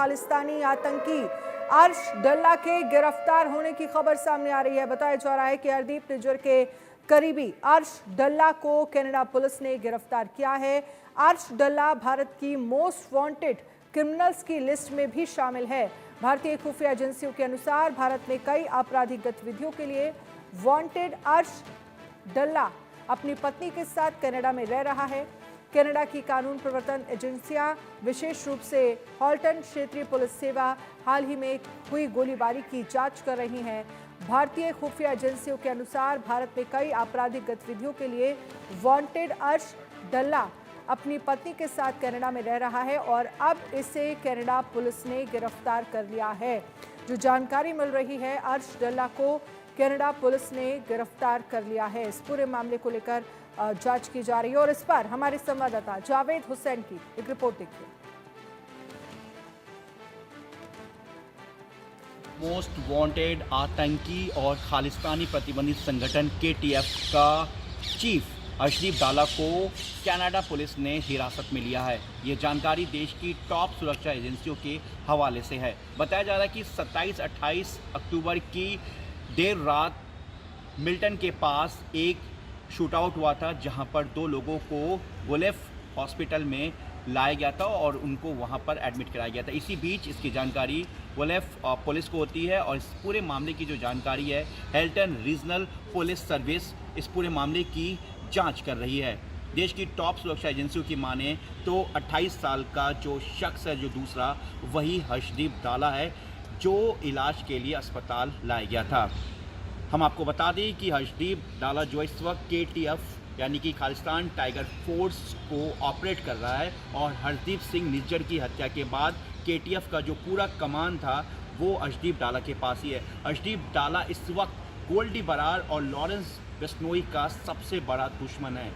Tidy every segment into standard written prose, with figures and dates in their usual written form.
खालिस्तानी आतंकी अर्श डल्ला के गिरफ्तार होने की खबर सामने आ रही है। बताया जा रहा है कि हरदीप निज्जर के करीबी अर्श डल्ला को कनाडा पुलिस ने गिरफ्तार किया है। अर्श डल्ला भारत की मोस्ट वांटेड क्रिमिनल्स की लिस्ट में भी शामिल है। भारतीय खुफिया एजेंसियों के अनुसार भारत में कई आपराधिक गतिविधियों के लिए वांटेड अर्श डल्ला अपनी पत्नी के साथ कनाडा में रह रहा है। कनाडा की कानून प्रवर्तन एजेंसियां, विशेष रूप से हॉल्टन क्षेत्रीय पुलिस सेवा, हाल ही में हुई गोलीबारी की जांच कर रही हैं। भारतीय खुफिया एजेंसियों के अनुसार भारत में कई आपराधिक गतिविधियों के लिए वांटेड अर्श डल्ला अपनी पत्नी के साथ कनाडा में रह रहा है और अब इसे कनाडा पुलिस ने गिरफ्तार कर लिया है। जो जानकारी मिल रही है, अर्श डल्ला को कनाडा पुलिस ने गिरफ्तार कर लिया है। इस पूरे मामले को लेकर जांच की जा रही है और इस पर हमारे संवाददाता जावेद हुसैन की एक रिपोर्ट देखिए। मोस्ट वांटेड आतंकी और खालिस्तानी प्रतिबंधित संगठन KTF का चीफ अर्शदीप डाला को कनाडा पुलिस ने हिरासत में लिया है। ये जानकारी देश की टॉप सुरक्षा एजेंसियों के हवाले से है। बताया जा रहा है कि 27-28 अक्टूबर की देर रात मिल्टन के पास एक शूटआउट हुआ था, जहां पर 2 लोगों को वुलेफ हॉस्पिटल में लाया गया था और उनको वहां पर एडमिट कराया गया था। इसी बीच इसकी जानकारी वुलेफ पुलिस को होती है और इस पूरे मामले की जो जानकारी है, हेल्टन रीजनल पुलिस सर्विस इस पूरे मामले की जांच कर रही है। देश की टॉप सुरक्षा एजेंसियों की माने तो 28 साल का जो शख्स है, जो दूसरा, वही अर्शदीप डाला है, जो इलाज के लिए अस्पताल लाया गया था। हम आपको बता दें कि अर्शदीप डाला जो इस वक्त KTF यानी कि खालिस्तान टाइगर फोर्स को ऑपरेट कर रहा है और हरदीप सिंह निज्जर की हत्या के बाद KTF का जो पूरा कमान था वो अर्शदीप डाला के पास ही है। अर्शदीप डाला इस वक्त गोल्डी बरार और लॉरेंस बिश्नोई का सबसे बड़ा दुश्मन है।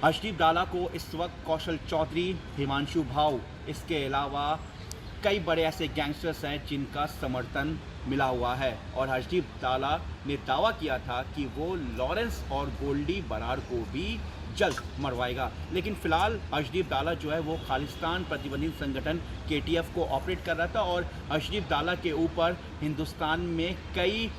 अर्शदीप डाला को इस वक्त कौशल चौधरी, हिमांशु भाऊ, इसके अलावा कई बड़े ऐसे गैंगस्टर्स हैं जिनका समर्थन मिला हुआ है और अर्शदीप डाला ने दावा किया था कि वो लॉरेंस और गोल्डी बरार को भी जल्द मरवाएगा। लेकिन फिलहाल अर्शदीप डाला जो है वो खालिस्तान प्रतिबंधित संगठन KTF को ऑपरेट कर रहा था और अर्शदीप डाला के ऊपर हिंदुस्तान में कई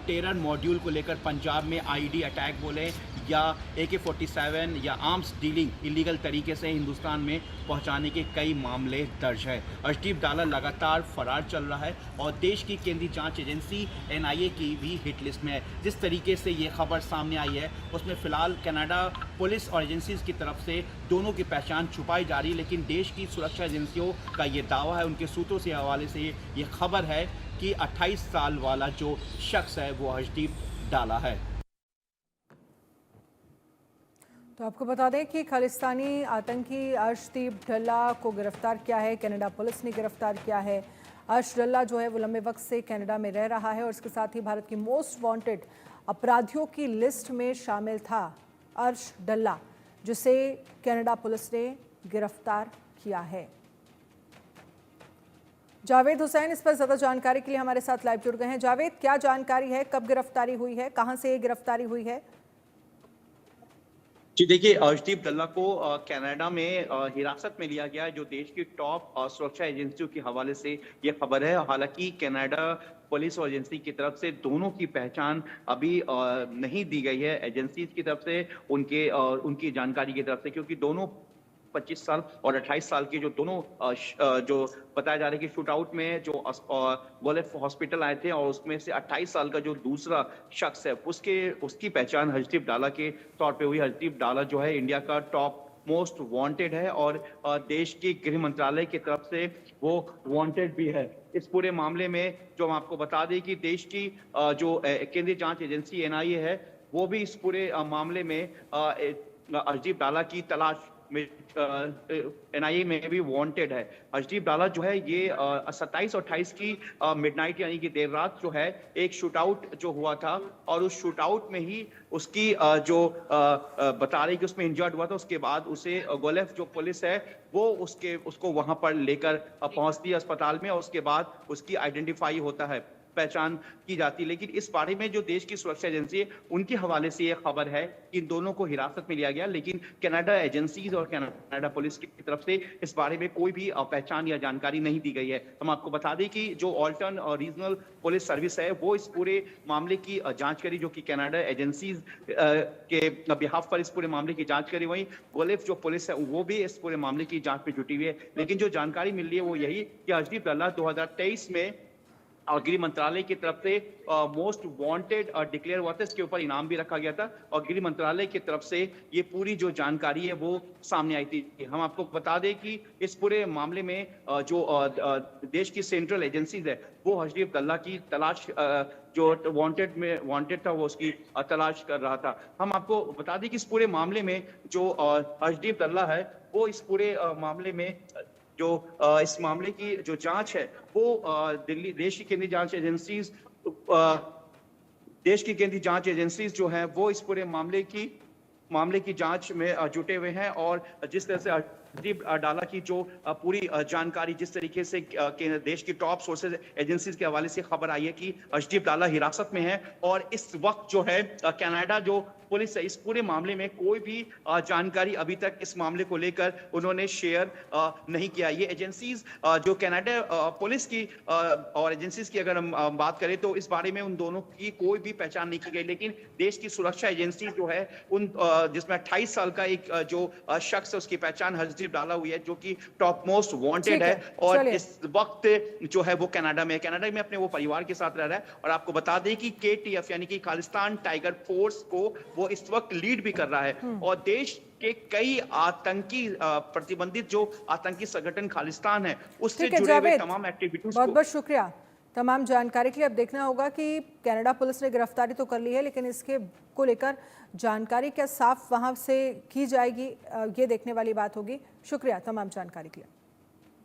टेरर मॉड्यूल को लेकर पंजाब में IED अटैक बोले या AK-47 या आर्म्स डीलिंग इलीगल तरीके से हिंदुस्तान में पहुंचाने के कई मामले दर्ज है। अर्शदीप डाला लगातार फरार चल रहा है और देश की केंद्रीय जांच एजेंसी NIA की भी हिट लिस्ट में है। जिस तरीके से ये खबर सामने आई है उसमें फ़िलहाल कनाडा पुलिस और एजेंसीज की तरफ से दोनों की पहचान छुपाई जा रही है, लेकिन देश की सुरक्षा एजेंसियों का ये दावा है, उनके सूत्रों से हवाले से ये खबर है कि 28 साल वाला जो शख्स है वो अर्शदीप डाला है। तो आपको बता दें कि खालिस्तानी आतंकी अर्शदीप डल्ला को गिरफ्तार किया है, कनाडा पुलिस ने गिरफ्तार किया है। अर्श डल्ला जो है वो लंबे वक्त से कनाडा में रह रहा है और इसके साथ ही भारत की मोस्ट वांटेड अपराधियों की लिस्ट में शामिल था अर्श डल्ला, जिसे कनाडा पुलिस ने गिरफ्तार किया है। जावेद हुसैन इस पर ज़्यादा जानकारी के लिए हमारे साथ लाइव जुड़ गए हैं। जावेद, क्या जानकारी है, कब गिरफ्तारी हुई है, कहां से ये गिरफ्तारी हुई है? जी देखिए, अर्शदीप डल्ला को कनाडा में हिरासत में लिया गया है, जो देश की टॉप सुरक्षा एजेंसियों के हवाले से ये खबर है। हालांकि कनाडा पुलिस और एजेंसी की तरफ से दोनों की पहचान अभी नहीं दी गई है एजेंसीज की तरफ से, उनकी जानकारी की तरफ से, क्योंकि दोनों 25 साल और 28 साल के जो दोनों जो बताया जा रहा है कि शूटआउट में जो वुलेफ हॉस्पिटल आए थे और उसमें से 28 साल का जो दूसरा शख्स है उसकी पहचान अर्शदीप डाला के तौर पे हुई। अर्शदीप डाला जो है इंडिया का टॉप मोस्ट वांटेड है और देश की गृह मंत्रालय की तरफ से वो वांटेड भी है। इस पूरे मामले में जो हम आपको बता दें कि देश की जो केंद्रीय जांच एजेंसी NIA है वो भी इस पूरे मामले में अर्शदीप डाला की तलाश NIA में भी वांटेड है। अर्शदीप डाला जो है ये 27 और 28 की मिडनाइट यानी कि देर रात जो है एक शूटआउट जो हुआ था और उस शूटआउट में ही उसकी जो बता रही कि उसमें इंजर्ड हुआ था, उसके बाद उसे वुलेफ जो पुलिस है वो उसको वहां पर लेकर पहुंचती है अस्पताल में और उसके बाद उसकी आइडेंटिफाई होता है। पहचान की जाती है। लेकिन इस बारे में जो देश की सुरक्षा एजेंसी है उनके हवाले से ये खबर है कि इन दोनों को हिरासत में लिया गया, लेकिन कनाडा एजेंसीज और कनाडा पुलिस की तरफ से इस बारे में कोई भी पहचान या जानकारी नहीं दी गई है। हम आपको बता दें कि जो ऑल्टन और रीजनल पुलिस सर्विस है वो इस पूरे मामले की जांच करी, जो कि कनाडा एजेंसीज के बिहाफ पर इस पूरे मामले की जांच करी। वहीं गोलिफ जो पुलिस है वो भी इस पूरे मामले की जांच में जुटी हुई है। लेकिन जो जानकारी मिल रही है वो यही कि अर्शदीप डल्ला 2023 में और गृह मंत्रालय की तरफ से मोस्ट वांटेड डिक्लेयर हुआ था। इसके ऊपर इनाम भी रखा गया था और गृह मंत्रालय की तरफ से ये पूरी जो जानकारी है वो सामने आई थी। हम आपको बता दें कि इस पूरे मामले में जो देश की सेंट्रल एजेंसीज है वो अर्शदीप डल्ला की तलाश जो वांटेड था वो उसकी तलाश कर रहा था। हम आपको बता दें कि इस पूरे मामले में जो अर्शदीप डल्ला है वो इस पूरे मामले में जो इस मामले की जो जांच है वो दिल्ली देश की केंद्रीय जांच एजेंसीज देश की केंद्रीय जांच एजेंसीज जो है वो इस पूरे मामले की जांच में जुटे हुए हैं। और जिस तरह से अर्शदीप डल्ला की जो पूरी जानकारी, जिस तरीके से देश की टॉप सोर्सेज एजेंसीज के हवाले से खबर आई है कि अर्शदीप डल्ला हिरासत में है और इस वक्त जो है कनाडा जो पुलिस है इस पूरे मामले में कोई भी जानकारी अभी तक इस मामले को लेकर उन्होंने शेयर नहीं किया। ये एजेंसीज जो कनाडा पुलिस की और एजेंसीज की अगर हम बात करें तो इस बारे में उन दोनों की कोई भी पहचान नहीं की गई। लेकिन देश की सुरक्षा एजेंसी जो है उन जिसमें 28 साल का एक जो शख्स है उसकी पहचान अर्शदीप डल्ला हुई है, जो कि टॉप मोस्ट वांटेड है और इस वक्त जो है वो कनाडा में अपने वो परिवार के साथ रह रहा है। और आपको बता दें कि KTF यानी कि खालिस्तान टाइगर फोर्स को वो इस वक्त लीड भी कर रहा है और देश के कई आतंकी प्रतिबंधित जो आतंकी संगठन खालिस्तान है उससे जुड़े हुए तमाम एक्टिविटीज बहुत बहुत शुक्रिया तमाम जानकारी के लिए। अब देखना होगा कि कनाडा पुलिस ने गिरफ्तारी तो कर ली है, लेकिन इसके को लेकर जानकारी क्या साफ वहां से की जाएगी, ये देखने वाली बात होगी। शुक्रिया तमाम जानकारी के लिए।